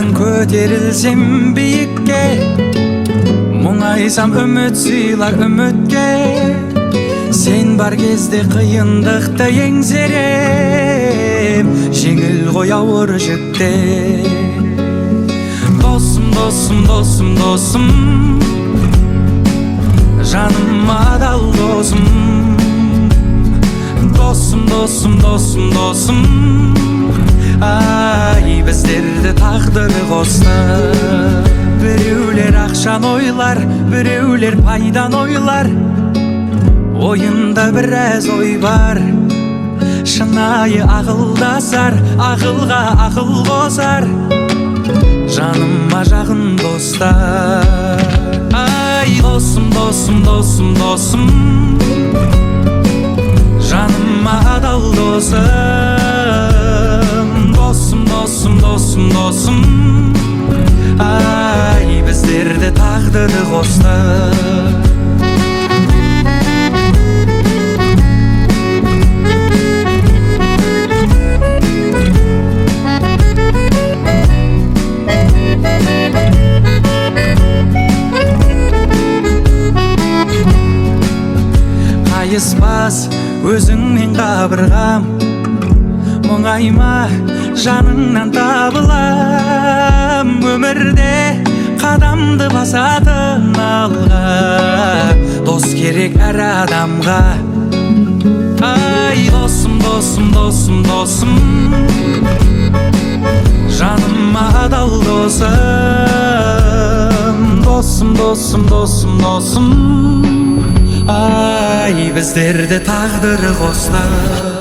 Атын көтерілсем биікке, мұңайсам үміт сыйлар үмітке. Сен бар кезде қиындықты еңсерем, жеңіл ғой ауыр жүкте. Досым, досым, досым, досым, жаныма адал досым. Досым, досым, досым, досым, ай, біздерді тағдыр қосты. Біреулер ақшан ойлар, біреулер пайдан ойлар. Ойында біраз ой бар, шынайы ақылдасар, ақылға ақыл қосар. Жаныма жақын достар. Ай, досым, досым, досым, досым, жаныма адал досым. Досым, досым, досым, досым, ай, біздерді тағдыр қосты. Қайыспас өзіңмен қабырғам, мұңайма жаныңнан табылам. Өмірде қадамды басатын алға, дос керек әр адамға. Ай, досым, досым, досым, досым, жаныма адал досым. Досым, досым, досым, досым, ай, біздерді тағдыр қосты.